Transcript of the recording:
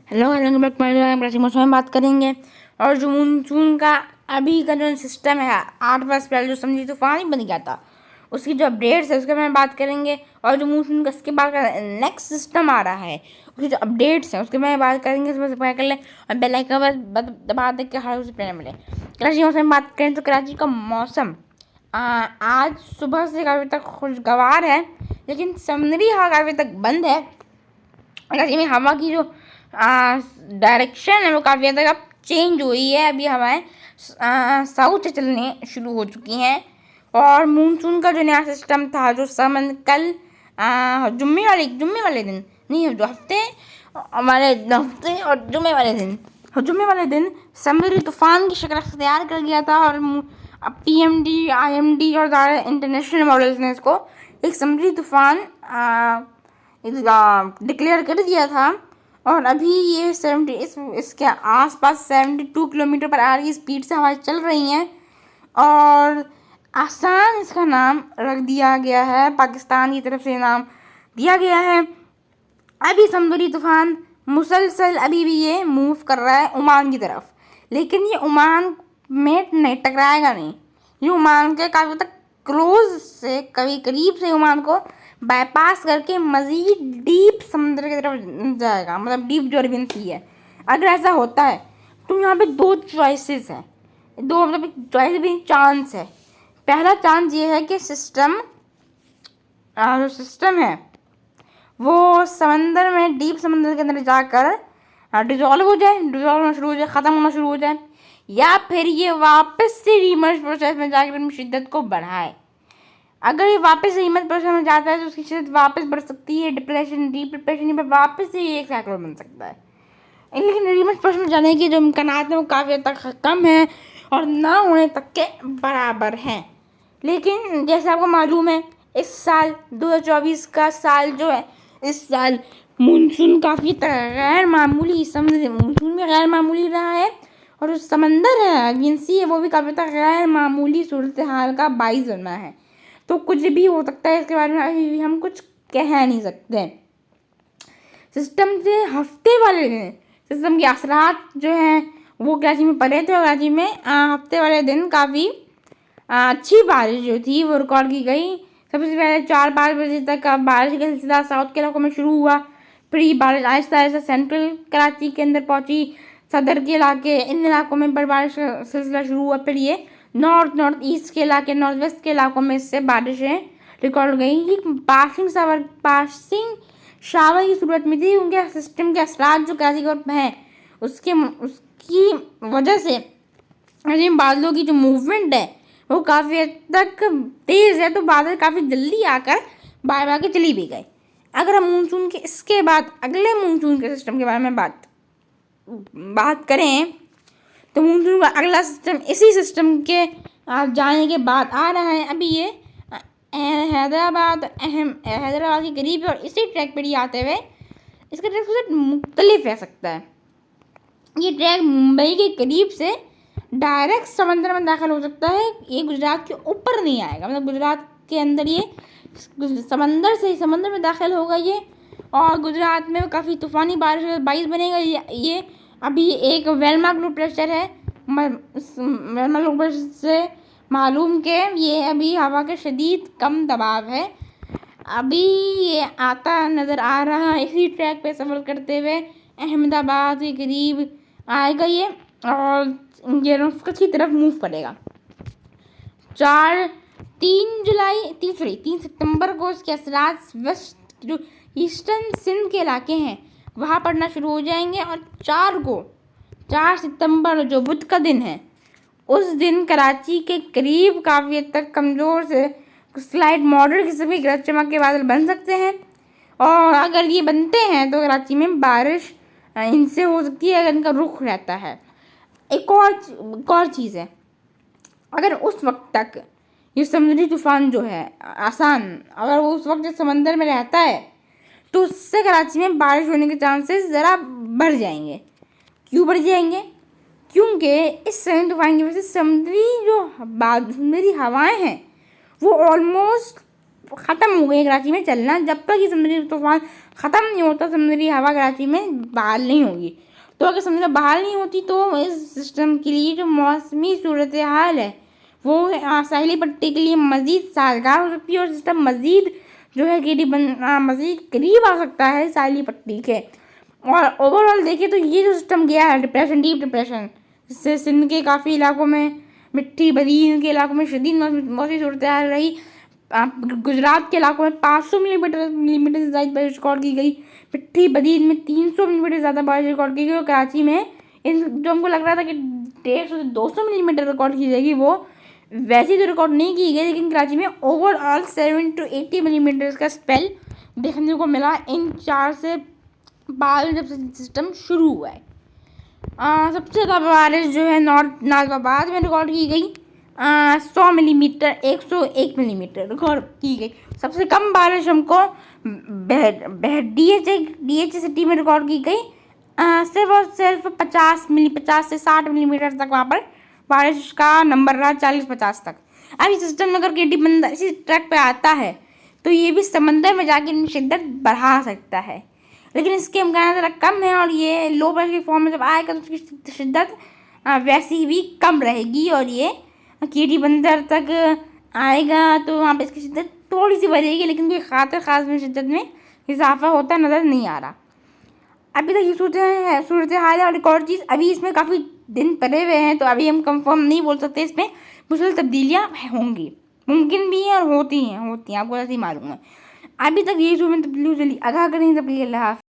Hello hello back कृषि मौसम में बात करेंगे। और जो मानसून का अभी का जो सिस्टम है 8 वर्ष पहले जो समझी तूफान ही बन गया था, उसकी जो अपडेट्स है उसके बारे में बात करेंगे। और जो मानसून का इसके बाद का नेक्स्ट सिस्टम आ रहा है उसकी जो अपडेट्स हैं उसके बारे में बात करेंगे। सबसे पहले कर लें और बेल आइकन बस दबा दे के हर उसे प्रेरणा मिले। कराची मौसम में बात करें तो कराची का मौसम आज सुबह से काफ़ी तक खुशगवार है, लेकिन समुद्री हवा काफ़ी तक बंद है। कराची में हवा की जो डायरेक्शन है वो काफ़ी हद तक अब चेंज हुई है। अभी हवाएं साउथ से चलने शुरू हो चुकी हैं। और मानसून का जो नया सिस्टम था जो कल जुम्मे वाले दिन नहीं, जो हफ्ते और जुम्मे वाले दिन समुद्री तूफान की शक्ल तैयार कर गया था। और PMD IMD और इंटरनेशनल मॉडल्स ने इसको एक समुद्री तूफान डिक्लेयर कर दिया था। और अभी ये 70 इसके आसपास 72 किलोमीटर पर आवर की स्पीड से हवाएं चल रही हैं। और आसान इसका नाम रख दिया गया है, पाकिस्तान की तरफ से नाम दिया गया है। अभी समुद्री तूफान मुसलसल अभी भी ये मूव कर रहा है ओमान की तरफ, लेकिन ये ओमान में नहीं टकराएगा नहीं। ये ओमान के काफ़ी तक क्लोज से कभी करीब से ओमान को बाईपास करके मज़ीद डीप समुद्र की तरफ जाएगा, मतलब डीप जो अरेबियन सी है। अगर ऐसा होता है तो यहाँ पे दो चॉइसेस हैं, दो मतलब चॉइस भी चांस है। पहला चांस ये है कि जो सिस्टम है वो समंदर में डीप समंदर के अंदर जाकर डिजॉल्व होना शुरू हो जाए, ख़त्म होना शुरू हो जाए, या फिर ये वापस से रीमर्ज प्रोसेस में जाकर अपनी शिद्दत को बढ़ाए। अगर ये वापस रीमर्ज प्रोसेस में जाता है तो उसकी शिद्दत वापस बढ़ सकती है, डिप्रेशन डीप डिप्रेशन पर वापस से एक साइकिल बन सकता है। लेकिन रीमर्ज प्रोसेस में जाने की जो इम्कानात हैं वो काफ़ी हद तक कम है और ना होने तक के बराबर हैं। लेकिन जैसे आपको मालूम है इस साल 2024 का साल जो है, इस साल मानसून काफ़ी गैर मामूली मानसून भी गैर मामूली रहा है। और जो समंदर है अरबियन सी है वो भी काफ़ी तक गैर मामूली सूरत हाल का बाइस बना है। तो कुछ भी हो सकता है, इसके बारे में अभी भी हम कुछ कह नहीं सकते। सिस्टम से हफ्ते वाले दिन सिस्टम के असरात जो हैं वो कराची में पड़े थे। और कराची में हफ्ते वाले दिन काफ़ी अच्छी बारिश जो थी वो रिकॉर्ड की गई। सबसे पहले 4-5 बजे तक बारिश का सिलसिला साउथ के इलाकों में शुरू हुआ। फिर ये बारिश आहिस्ता आहिस्ता सेंट्रल कराची के अंदर पहुंची, सदर के इलाके, इन इलाकों में बारिश का सिलसिला शुरू हुआ। फिर ये नॉर्थ ईस्ट के इलाके, नॉर्थ वेस्ट के इलाकों में इससे बारिशें रिकॉर्ड हो गई। ये पासिंग शावर की सूरत में थी। उनके सिस्टम के असरात जो कराची के हैं उसकी वजह से बादलों की जो मूवमेंट है वो काफ़ी हद तक तेज़ है, तो बादल काफ़ी जल्दी आकर बाहर के चली भी गए। अगर हम मानसून के इसके बाद अगले मानसून के सिस्टम के बारे में बात करें तो मानसून का अगला सिस्टम इसी सिस्टम के जाने के बाद आ रहा है। अभी ये हैदराबाद के करीब है और इसी ट्रैक पर ही आते हुए इसका ट्रैक थोड़ा मुख्तलिफ रह सकता है। ये ट्रैक मुंबई के करीब से डायरेक्ट समंदर में दाखिल हो सकता है, ये गुजरात के ऊपर नहीं आएगा, मतलब गुजरात के अंदर ये समंदर में दाखिल होगा ये। और गुजरात में काफ़ी तूफ़ानी बारिश बनेगा। ये अभी एक वेलमा लो प्रेशर है, वेलमा लो प्रेशर से मालूम के ये अभी हवा के शदीद कम दबाव है। अभी ये आता नज़र आ रहा है, इसी ट्रैक पे सफ़र करते हुए अहमदाबाद के करीब आएगा ये और ये कच्छ की तरफ मूव करेगा। 3 सितंबर को इसके असरात वेस्ट जो ईस्टर्न सिंध के इलाके हैं वहाँ पड़ना शुरू हो जाएंगे। और 4 सितंबर जो बुध का दिन है उस दिन कराची के करीब काफ़ी हद तक कमज़ोर से स्लाइट मॉडरेट किस्म की गरज चमक के बादल बन सकते हैं। और अगर ये बनते हैं तो कराची में बारिश इनसे हो सकती है अगर इनका रुख रहता है। एक और चीज़ है, अगर उस वक्त तक ये समुद्री तूफ़ान जो है अगर वो उस वक्त समंदर में रहता है तो उससे कराची में बारिश होने के चांसेस ज़रा बढ़ जाएंगे। क्यों बढ़ जाएंगे? क्योंकि इस समुद्री तूफ़ान की वजह से समुद्री हवाएं हैं वो ऑलमोस्ट ख़त्म हो गई है कराची में चलना। जब तक ये समुद्री तूफान ख़त्म नहीं होता, समुद्री हवा कराची में बहाल नहीं होगी। तो अगर समुद्र बहाल नहीं होती तो इस सिस्टम के लिए जो मौसमी सूरत हाल है वो साहिली पट्टी के लिए मज़ीद साजगार हो सकती है, और सिस्टम मज़ीद जो है मज़ीद करीब आ सकता है साहिली पट्टी के। और ओवरऑल देखें तो ये जो सिस्टम गया है डिप्रेशन, डीप डिप्रेशन, जिससे सिंध के काफ़ी इलाकों में, मिट्टी बदीन के इलाकों में शदीद मौसमी सूरत हाल रही। गुजरात के इलाकों में 500 मिलीमीटर से ज़्यादा बारिश रिकॉर्ड की गई। मिट्टी बदीन में 300 मिलीमीटर से ज़्यादा बारिश रिकॉर्ड की गई। और कराची में इन जो हमको लग रहा था कि 150 से 200 मिलीमीटर रिकॉर्ड की जाएगी, वो वैसे तो रिकॉर्ड नहीं की गई, लेकिन कराची में ओवरऑल 70 to 80 मिलीमीटर का स्पेल देखने को मिला इन 4 से 5 जब से सिस्टम शुरू हुआ है। सबसे ज़्यादा बारिश जो है नॉर्थ नाजबाबाद में रिकॉर्ड की गई, 100 मिलीमीटर, 101 मिलीमीटर रिकॉर्ड की गई। सबसे कम बारिश हमको DH सिटी में रिकॉर्ड की गई, सिर्फ और सिर्फ 50 से 60 मिलीमीटर तक वहाँ पर बारिश का नंबर रहा, 40-50 तक। अब इस सिस्टम अगर केटी बंदर इसी ट्रैक पे आता है तो ये भी समंदर में जाके अपनी शिद्दत बढ़ा सकता है, लेकिन इसके इम्कान ज़रा कम है। और ये लो प्रेशर की फॉर्म में जब आएगा तो उसकी शिद्दत वैसी भी कम रहेगी, और ये केटी बंदर तक आएगा तो वहाँ पे इसकी शिद्दत थोड़ी सी बढ़ेगी, लेकिन कोई ख़ास में शिद्दत में इजाफा होता नज़र नहीं आ रहा। अभी तक ये सूरत हाल है। और एक और चीज़, अभी इसमें काफ़ी दिन पड़े हुए हैं, तो अभी हम कंफर्म नहीं बोल सकते। इसमें मुझे तब्दीलियाँ होंगी, मुमकिन भी हैं और होती हैं, आपको ऐसे ही मालूम है। अभी तक ये सूरत में तब्दीली चली, आगाह करें तब्दीली। अल्लाह हाफ़िज़।